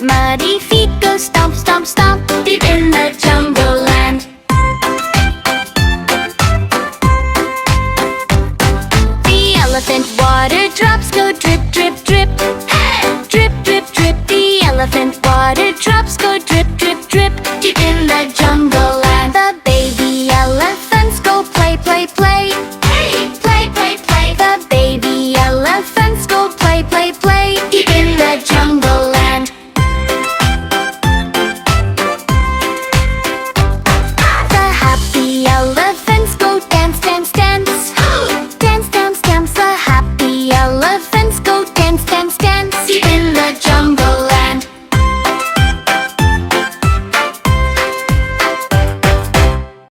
elephant muddy feet go stomp, stomp, stomp, deep in the jungle land. The elephant water drops go drip, drip, drip. Drip, drip, drip. The elephant water drops go drip, drip, drip, deep in the jungle land. The baby elephants go play, play, play.